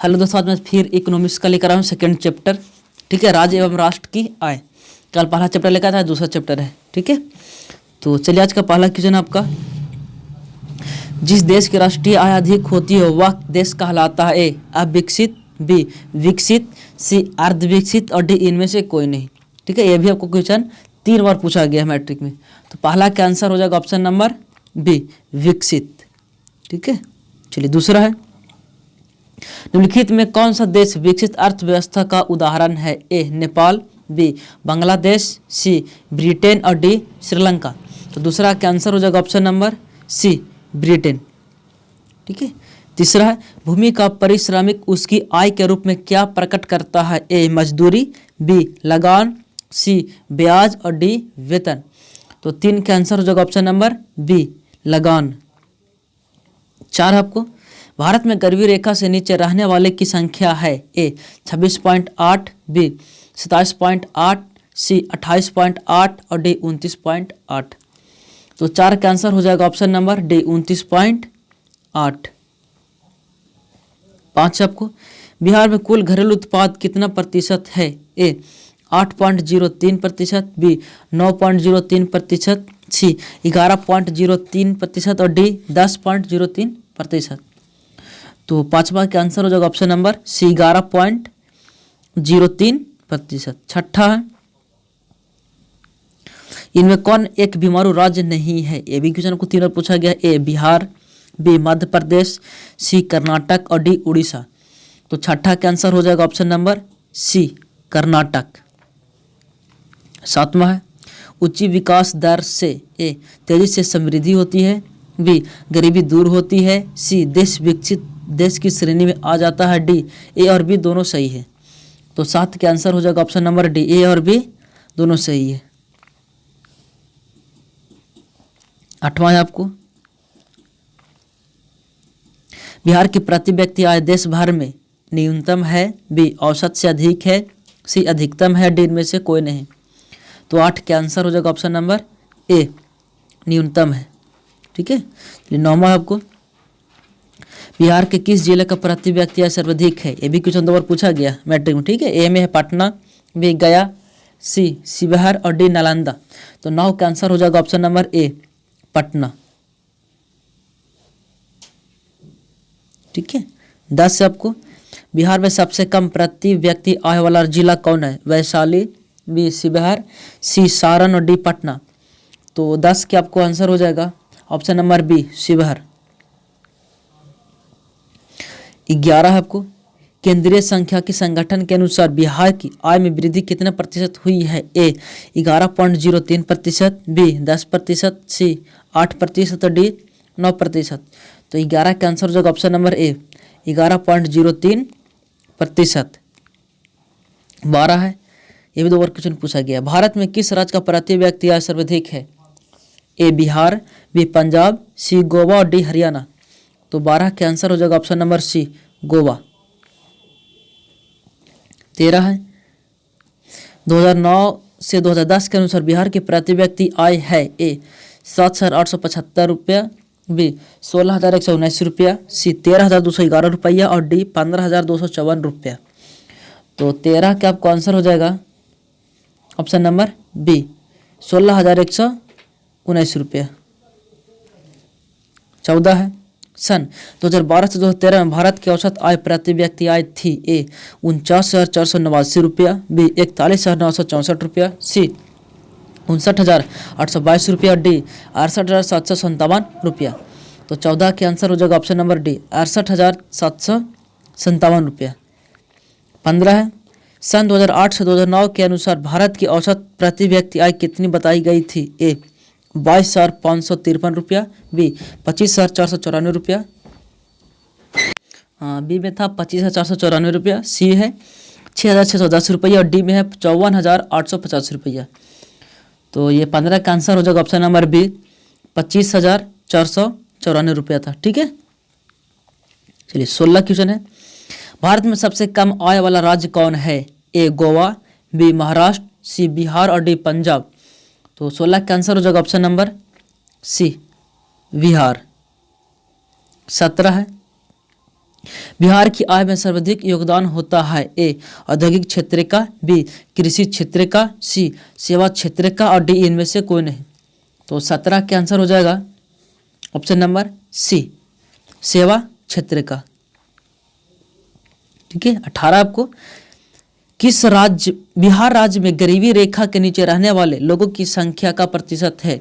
Hello दोस्तों, आज मैं फिर इकोनॉमिक्स का लेकर आया हूँ सेकेंड चैप्टर। ठीक है, राज्य एवं राष्ट्र की आय। कल पहला चैप्टर लेकर था, दूसरा चैप्टर है। ठीक है, तो चलिए आज का पहला क्वेश्चन आपका, जिस देश की राष्ट्रीय आय अधिक होती है वह देश कहलाता है? ए अविकसित, बी विकसित, सी अर्धविकसित और डी इनमें से कोई नहीं। ठीक है, ये भी आपको क्वेश्चन 3 बार पूछा गया है मैट्रिक में। तो पहला का आंसर हो जाएगा ऑप्शन नंबर बी विकसित। ठीक है, चलिए दूसरा है, निम्नलिखित में कौन सा देश विकसित अर्थव्यवस्था का उदाहरण है? ए नेपाल, बी बांग्लादेश, सी ब्रिटेन और डी श्रीलंका। तो दूसरा का आंसर हो जाएगा ऑप्शन नंबर सी ब्रिटेन। ठीक है, तीसरा है, भूमि का पारिश्रमिक उसकी आय के रूप में क्या प्रकट करता है? ए मजदूरी, बी लगान, सी ब्याज और डी वेतन। तो 3 का आंसर हो जाएगा ऑप्शन नंबर बी लगान। 4 आपको, भारत में गरीबी रेखा से नीचे रहने वाले की संख्या है? ए 26.8, बी 27.8, सी 28.8 और डी 29.8। तो 4 का आंसर हो जाएगा ऑप्शन नंबर डी 29.8। 5 आपको, बिहार में कुल घरेलू उत्पाद कितना प्रतिशत है? ए 8.03%, बी 9.03%, सी 11.03% और डी 10.03%। तो 5वां का आंसर हो जाएगा ऑप्शन नंबर सी 11.03%। 6ठा है, इनमें कौन एक बीमारू राज्य नहीं है? ये भी क्वेश्चन को 3 बार पूछा गया है। ए बिहार, बी मध्य प्रदेश, सी कर्नाटक और डी उड़ीसा। तो 6ठा का आंसर हो जाएगा ऑप्शन नंबर सी कर्नाटक। 7वां है, उच्च विकास दर से ए तेजी से समृद्धि होती है, बी गरीबी दूर होती है, सी देश विकसित देश की श्रेणी में आ जाता है, डी ए और बी दोनों सही है। तो 7 के आंसर हो जाएगा ऑप्शन नंबर डी ए और बी दोनों सही है। 8वां है आपको, बिहार की प्रति व्यक्ति आय देश भर में न्यूनतम है, बी औसत से अधिक है, सी अधिकतम है, डी इनमें से कोई नहीं। तो 8 के आंसर हो जाएगा ऑप्शन नंबर ए न्यूनतम है। ठीक है, 9वां आपको, बिहार के किस जिले का प्रति व्यक्ति आय सर्वाधिक है? ये भी क्वेश्चन 2 बार पूछा गया मैट्रिक में। ठीक है, ए में है पटना, बी गया, सी शिवहर और डी नालंदा। तो 9 का आंसर हो जाएगा ऑप्शन नंबर ए पटना। ठीक है, 10 से आपको, बिहार में सबसे कम प्रति व्यक्ति आय वाला जिला कौन है? वैशाली, बी शिवहर, सी सारण और डी पटना। तो 10 के आपको आंसर हो जाएगा ऑप्शन नंबर बी शिवहर। 11 है आपको, केंद्रीय सांख्यिकी संगठन के अनुसार बिहार की आय में वृद्धि कितना प्रतिशत हुई है? ए 11.03%, बी 10%, सी 8% और डी 9%। तो 11 का आंसर हो जाएगा ऑप्शन नंबर ए 11.03%। 12 है, ये भी 2 बार क्वेश्चन पूछा गया, भारत में किस राज्य का प्रति व्यक्ति आय सर्वाधिक है? ए बिहार, बी पंजाब, सी गोवा और डी हरियाणा। तो 12 के आंसर हो जाएगा ऑप्शन नंबर सी गोवा। 13 है, 2009 से 2010 के अनुसार बिहार की प्रति व्यक्ति आय है? ए 7,875 रुपया, बी 16,179 रुपया, सी 13,211 रुपया और डी 15,254 रुपया। तो 13 का आपको आंसर हो जाएगा ऑप्शन नंबर बी 16,179 रुपया। 14 है, सन 2012 से 2013 में भारत की औसत आय प्रति व्यक्ति आय थी? ए 49,489 रुपया, बी 41,964 रुपया, सी 59,822 रुपया, डी 68,757 रुपया। तो 14 के आंसर हो जाएगा ऑप्शन नंबर डी 68,757 रुपया। 15 है, सन 2008 से 2009 के अनुसार भारत की औसत प्रति व्यक्ति आय कितनी बताई गई थी? ए 22,553 रुपया, बी 25,494 रुपया, बी में था 25,494 रुपया, सी है 6,610 रुपया और डी में है 54,850 रुपया। तो ये 15 का आंसर हो जाएगा ऑप्शन नंबर बी 25,494 रुपया था। ठीक है, चलिए 16 क्वेश्चन है, भारत में सबसे कम आय वाला राज्य कौन है? ए गोवा, बी महाराष्ट्र, सी बिहार और डी पंजाब। तो 16 का आंसर हो जाएगा ऑप्शन नंबर सी बिहार। 17 है, बिहार की आय में सर्वाधिक योगदान होता है? ए औद्योगिक क्षेत्र का, बी कृषि क्षेत्र का, सी सेवा क्षेत्र का और डी इनमें से कोई नहीं। तो 17 के आंसर हो जाएगा ऑप्शन नंबर सी सेवा क्षेत्र का। ठीक है। 18 आपको, किस राज्य बिहार राज्य में गरीबी रेखा के नीचे रहने वाले लोगों की संख्या का प्रतिशत है?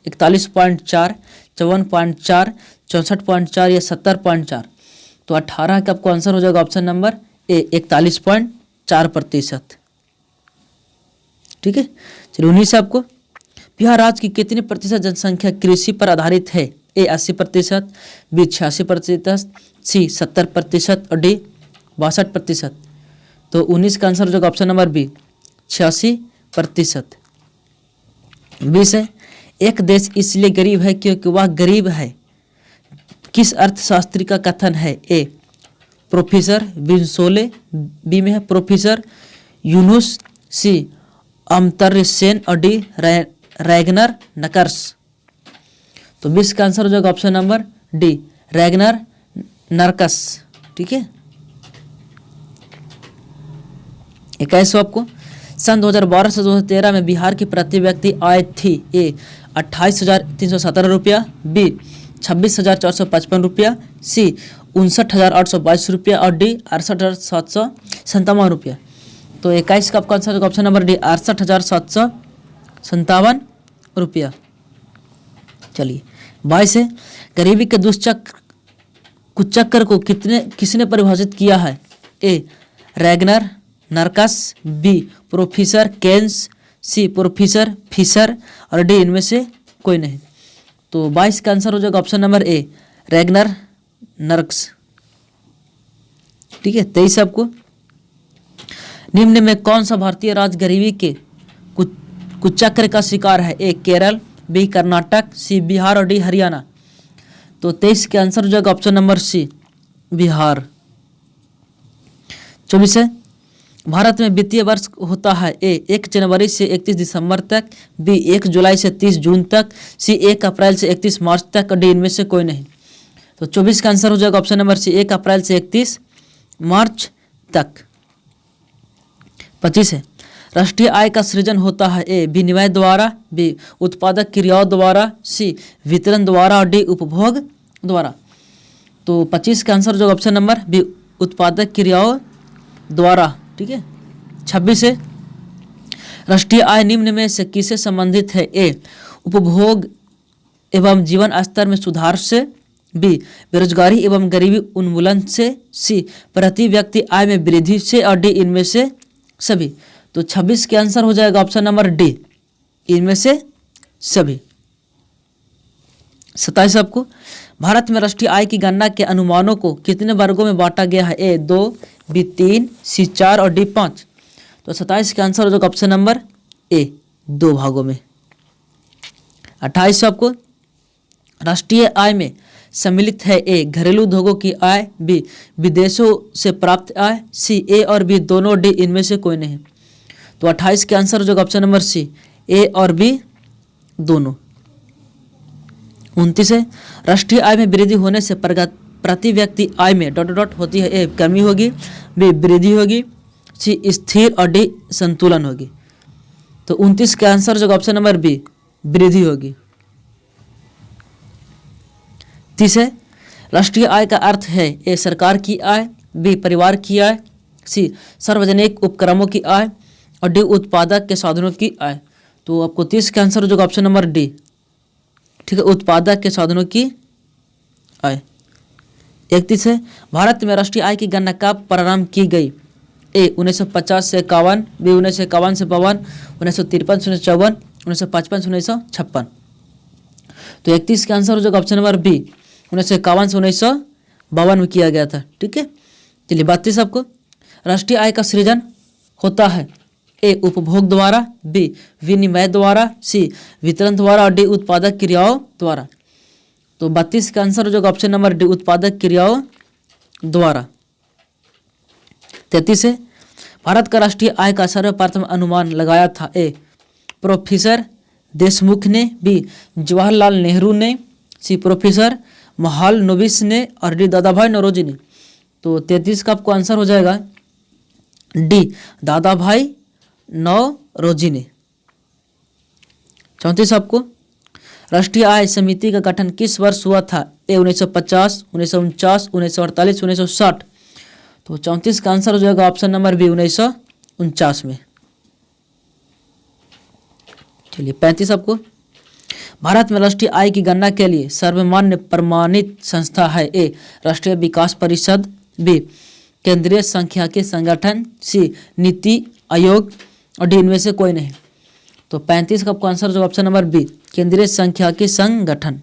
41.4, 54.4, 64.4 या 70.4। तो 18 का आपको आंसर हो जाएगा ऑप्शन नंबर ए 41.4%। ठीक है। चलिए 19 आपको, बिहार राज्य की कितनी प्रतिशत जनसंख्या कृषि पर आधारित है? ए 80%, बी 86%, सी 70% और डी 62%। तो 19 का आंसर हो जाएगा ऑप्शन नंबर बी 86%। 20 है, एक देश इसलिए गरीब है क्योंकि वह गरीब है, किस अर्थशास्त्री का कथन है? ए प्रोफेसर बिनसोले, बी में है प्रोफेसर यूनुस, सी अमर्त्य सेन और डी रैगनर नकर्स। तो 20 का आंसर हो जाएगा ऑप्शन नंबर डी रैगनर नरकस। ठीक है। 21 आपको, सन 2012 से 2013 में बिहार की प्रति व्यक्ति आय थी? ए 28,317 रुपया, बी 26,455 रुपया, सी 59,822 रुपया और डी 68,757 रुपया। तो 21 का आपका आंसर होगा ऑप्शन नंबर डी 68,757 रुपया। चलिए 22 है, गरीबी के कुचक्र को किसने परिभाषित किया है? ए रैगनर नरकस, बी प्रोफेसर केन्स, सी प्रोफेसर फिशर और डी इनमें से कोई नहीं। तो 22 का आंसर हो जाएगा ऑप्शन नंबर ए रैगनर नरकस। ठीक है। 23 आपको, निम्न में कौन सा भारतीय राज्य गरीबी के कुचक्र का शिकार है? ए केरल, बी कर्नाटक, सी बिहार और डी हरियाणा। तो 23 के आंसर हो जाएगा ऑप्शन नंबर सी बिहार। 24 है, भारत में वित्तीय वर्ष होता है? ए 1 जनवरी से 31 दिसंबर तक, बी 1 जुलाई से 30 जून तक, सी 1 अप्रैल से 31 मार्च तक और डी इनमें से कोई नहीं। तो 24 का आंसर हो जाएगा ऑप्शन नंबर सी 1 अप्रैल से 31 मार्च तक। 25 है, राष्ट्रीय आय का सृजन होता है? ए विनिमय द्वारा, बी उत्पादक क्रियाओं द्वारा, सी वितरण द्वारा और डी उपभोग द्वारा। तो 25 का आंसर हो जाएगा ऑप्शन नंबर बी उत्पादक क्रियाओं द्वारा। ठीक है। 26 है, राष्ट्रीय आय निम्न में से किससे संबंधित है? ए उपभोग एवं जीवन स्तर में सुधार से, बी बेरोजगारी एवं गरीबी उन्मूलन से, सी प्रति व्यक्ति आय में वृद्धि से और डी इनमें से सभी। तो 26 के आंसर हो जाएगा ऑप्शन नंबर डी इनमें से सभी। 27 आपको, भारत में राष्ट्रीय आय की गणना के अनुमानों को कितने वर्गों में बांटा गया है? ए 2, बी 3, सी 4 और डी 5। तो 27 का आंसर हो जाएगा ऑप्शन नंबर ए 2 भागों में। 28 आपको, राष्ट्रीय आय में सम्मिलित है? ए घरेलू उद्योगों की आय, बी विदेशों से प्राप्त आय, सी ए और बी दोनों, डी इनमें से कोई नहीं। तो 28 के आंसर हो जाएगा ऑप्शन नंबर सी ए और बी दोनों। 29 है, राष्ट्रीय आय में वृद्धि होने से प्रति व्यक्ति आय में डॉट डॉट होती है? ए कमी होगी, बी वृद्धि होगी, सी स्थिर और डी संतुलन होगी। तो 29 का आंसर हो जाएगा ऑप्शन नंबर बी वृद्धि होगी। 30 है, राष्ट्रीय आय का अर्थ है? ए सरकार की आय, बी परिवार की आय, सी सार्वजनिक उपक्रमों की आय और डी उत्पादक के साधनों की आय। तो आपको 30 का आंसर हो जाएगा ऑप्शन नंबर डी। ठीक है, उत्पादक के साधनों की आय। 31 है, भारत में राष्ट्रीय आय की गणना कब प्रारंभ की गई? ए 1950 से 51, बी 1951 से 52, 1953 से 54, 1955 से 1956। तो 31 का आंसर हो जाएगा ऑप्शन नंबर बी 1951 से 1952 में किया गया था। ठीक है। चलिए 32 आपको, राष्ट्रीय आय का सृजन होता है? ए उपभोग द्वारा, बी विनिमय द्वारा, सी वितरण द्वारा और डी उत्पादक क्रियाओं द्वारा। तो 32 का आंसर हो जाएगा ऑप्शन नंबर डी उत्पादक क्रियाओं द्वारा। 33 है, भारत का राष्ट्रीय आय का सर्वप्रथम अनुमान लगाया था? ए प्रोफेसर देशमुख ने, बी जवाहरलाल नेहरू ने, सी प्रोफेसर महालनोबिस ने और डी दादाभाई नौरोजी ने। तो 33 का आपको आंसर हो जाएगा डी, दादा भाई नौरोजी ने। 34 आपको, राष्ट्रीय आय समिति का गठन किस वर्ष हुआ था? ए 1950, 1949, 1948, 1960। तो 34 का आंसर हो जाएगा ऑप्शन नंबर बी 1949 में। चलिए 35 आपको, भारत में राष्ट्रीय आय की गणना के लिए सर्वमान्य प्रमाणित संस्था है? ए राष्ट्रीय विकास परिषद, बी केंद्रीय सांख्यिकी संगठन, सी नीति आयोग, और डी इनमें से कोई नहीं। तो 35 का आपको आंसर जो ऑप्शन नंबर बी केंद्रीय सांख्यिकी संगठन।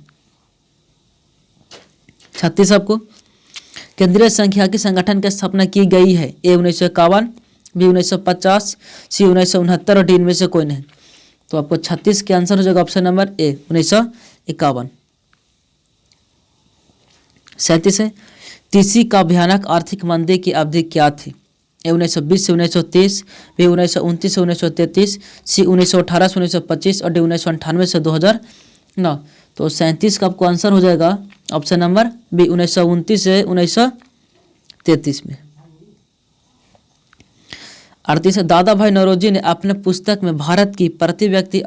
36 आपको, केंद्रीय सांख्यिकी संगठन की स्थापना की गई है? ए 1951, बी 1950, सी 1969 और डी इनमें से कोई नहीं। तो आपको 36 के आंसर हो जाएगा ऑप्शन नंबर ए 1951। 37 है, तीसरी का भयानक आर्थिक मंदी की अवधि क्या थी? ए 1920 से 1930, बी 1929 से 1933, सी 1918 से 1925 और डी 1998 से 2009। तो 37 का आपको आंसर हो जाएगा ऑप्शन नंबर बी 1929 से 1933 में। 38 दादा भाई नौरोजी ने अपने पुस्तक में भारत की प्रति व्यक्ति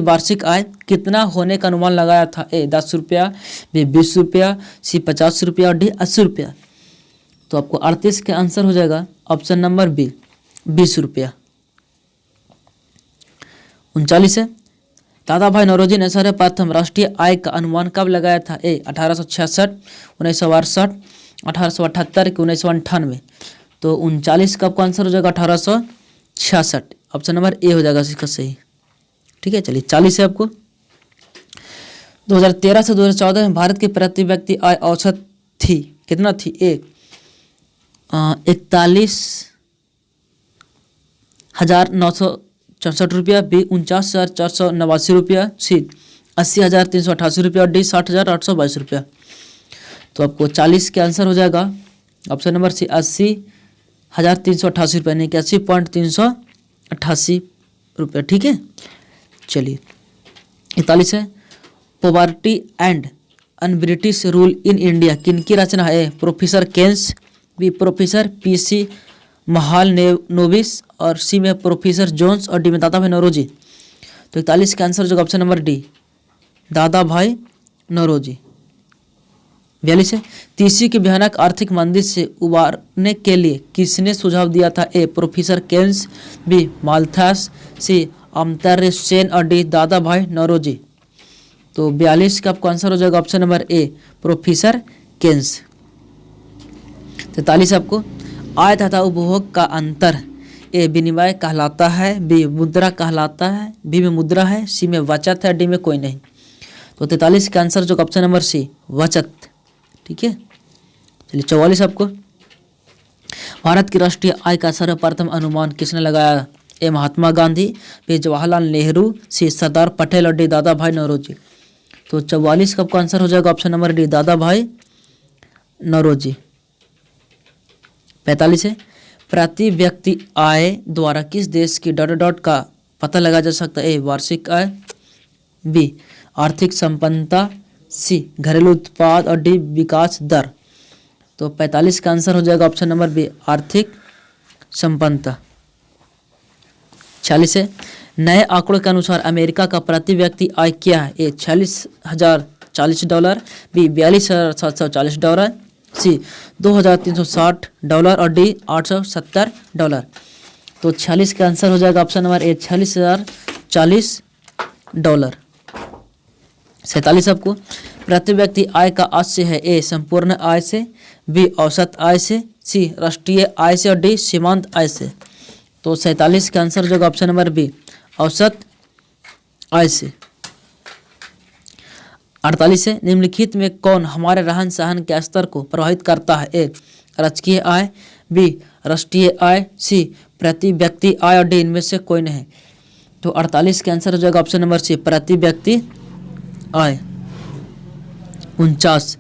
वार्षिक आय कितना होने का अनुमान लगाया था? ए 10 रुपया, बी 20 रुपया, सी 50 रुपया और डी 80 रुपया। तो आपको 38 के आंसर हो जाएगा ऑप्शन नंबर बी 20 रुपया। 39 है, दादा भाई नौरोजी ने सर्वप्रथम राष्ट्रीय आय का अनुमान कब लगाया था? ए 1866, 1968, 1878 कि 1998। तो 39 का आपका आंसर हो जाएगा 1866। ऑप्शन नंबर ए हो जाएगा इसका सही। ठीक है, चलिए 40 है आपको, 2013 से 2014 में भारत की प्रति व्यक्ति आय औसत थी, कितना थी? ए 41,964 रुपया, बी 49,489 रुपया, सी 80,388 रुपया और डी 60,822 रुपया। तो आपको 40 के आंसर हो जाएगा ऑप्शन नंबर सी 80,388 रुपये, यानी कि 80.388 रुपये। ठीक है, चलिए 41 है, poverty and un British rule in India किनकी रचना है? Professor Keynes, B professor PC Mahalanobis और सी में प्रोफेसर जोन्स और डी में दादा भाई नौरोजी। तो 41 का आंसर जो ऑप्शन नंबर डी दादा भाई नौरोजी। 42 है, तीसरी की भयानक आर्थिक मंदी से उबारने के लिए किसने सुझाव दिया था? ए प्रोफेसर केन्स, बी माल्थस, सी अमर्त्य सेन और डी दादा भाई नौरोजी। तो 42 का आपको आंसर हो जाएगा option number A professor Keynes. 43 आपको, आय तथा उपभोग का अंतर ए विनिमय कहलाता है, बी मुद्रा कहलाता है, बी में मुद्रा है, सी में बचत है, डी में कोई नहीं। तो 43 का आंसर जो ऑप्शन नंबर सी बचत। ठीक है, चलिए 44 आपको, भारत की राष्ट्रीय आय का सर्वप्रथम अनुमान किसने लगाया? ए महात्मा गांधी, बी जवाहरलाल नेहरू, सी सरदार पटेल और डी दादा भाई नौरोजी। तो 44 का आपको आंसर हो जाएगा ऑप्शन नंबर डी दादा भाई नौरोजी। 45 है, प्रति व्यक्ति आय द्वारा किस देश की डॉट का पता लगाया जा सकता है? ए वार्षिक आय, बी आर्थिक संपन्नता, सी घरेलू उत्पाद और डी विकास दर। तो 45 का आंसर हो जाएगा ऑप्शन नंबर बी आर्थिक संपन्नता। 46 है, नए आंकड़ों के अनुसार अमेरिका का प्रति व्यक्ति आय क्या है? ए $46,040, बी $42,740, सी $2,360 और डी $870। तो 46 का आंसर हो जाएगा ऑप्शन नंबर ए $46,040। 47 आपको, प्रति व्यक्ति आय का आशय है? ए संपूर्ण आय से, बी औसत आय से, सी राष्ट्रीय आय से और डी सीमांत आय से। तो 47 का आंसर जो ऑप्शन नंबर बी औसत आय से। 48 है, निम्नलिखित में कौन हमारे रहन सहन के स्तर को प्रभावित करता है? ए राजकीय आय, बी राष्ट्रीय आय, सी प्रति व्यक्ति आय और डी इनमें से कोई नहीं। तो 48 के आंसर हो जाएगा ऑप्शन नंबर सी प्रति व्यक्ति आय। 49,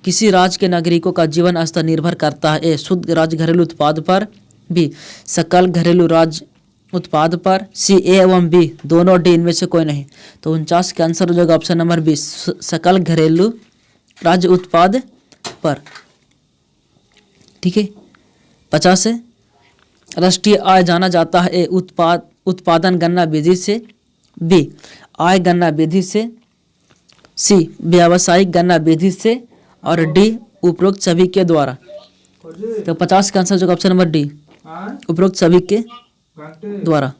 किसी राज्य के नागरिकों का जीवन स्तर निर्भर करता है? ए शुद्ध राज्य घरेलू उत्पाद पर, बी सकल घरेलू राज्य उत्पाद पर, सी ए एवं बी दोनों, डी इनमें से कोई नहीं। तो 49 का आंसर हो जाएगा ऑप्शन नंबर बी सकल घरेलू राज्य उत्पाद पर। ठीक है। 50 है राष्ट्रीय आय जाना जाता है ए उत्पादन गणना विधि से, बी आय गणना विधि से, सी व्यावसायिक गणना विधि से और डी उपरोक्त सभी के द्वारा। तो 50 का आंसर जो ऑप्शन नंबर डी उपरोक्त सभी के द्वारा।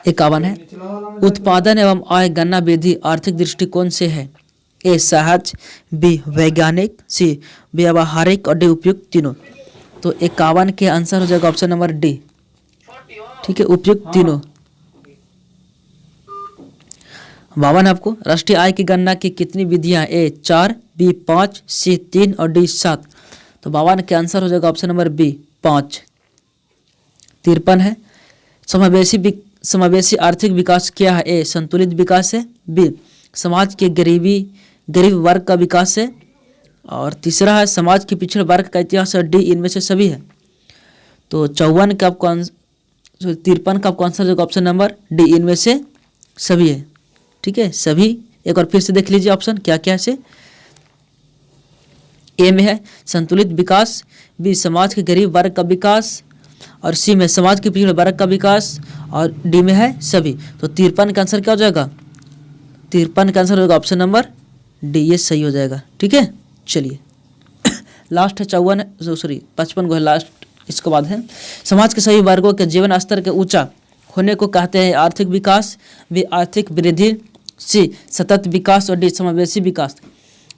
51 है उत्पादन एवं आय गणना विधि आर्थिक दृष्टिकोण से है ए सहज, बी वैज्ञानिक, सी व्यावहारिक और डी उपयुक्त तीनों। तो 51 के आंसर हो जाएगा ऑप्शन नंबर डी, ठीक है, उपयुक्त तीनों। 52 आपको राष्ट्रीय आय की गणना की कितनी विधियां, ए 4, बी 5, सी 3 और डी 7। तो 52 के आंसर हो जाएगा ऑप्शन नंबर बी 5। 53 है समावेशी आर्थिक विकास क्या है, ए संतुलित विकास है, बी समाज के गरीब वर्ग का विकास है और तीसरा है समाज के पिछड़े वर्ग का इतिहास है, डी इनमें से सभी है। तो 53 का आपको 53 का आपको आंसर होगा ऑप्शन नंबर डी इनमें से सभी है, ठीक है, सभी। एक बार फिर से देख लीजिए ऑप्शन क्या क्या है से। ए में है संतुलित विकास, बी समाज के गरीब वर्ग का विकास और सी में समाज के पिछड़े वर्ग का विकास और डी में है सभी। तो 53 का आंसर क्या हो जाएगा, 53 का आंसर होगा ऑप्शन नंबर डी, ये सही हो जाएगा, ठीक है। चलिए लास्ट है 55 को है लास्ट, इसके बाद है समाज के सभी वर्गों के जीवन स्तर के ऊंचा होने को कहते हैं आर्थिक विकास, बी आर्थिक वृद्धि, सी सतत विकास और डी समावेशी विकास।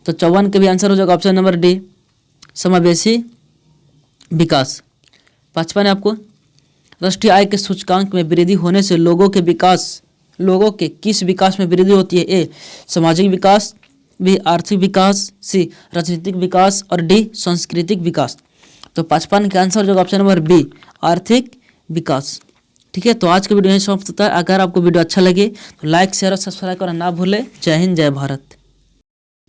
तो 54 के भी आंसर हो जाएगा ऑप्शन नंबर डी समावेशी विकास। 55 है आपको राष्ट्रीय आय के सूचकांक में वृद्धि होने से लोगों के किस विकास में वृद्धि होती है, ए सामाजिक विकास, बी आर्थिक विकास, सी राजनीतिक विकास और डी सांस्कृतिक विकास। तो 55 का आंसर जो ऑप्शन नंबर बी आर्थिक विकास, ठीक है। तो आज का वीडियो यहीं समाप्त होता है। अगर आपको वीडियो अच्छा लगे तो लाइक शेयर और सब्सक्राइब करना ना भूलें। जय हिंद, जय भारत।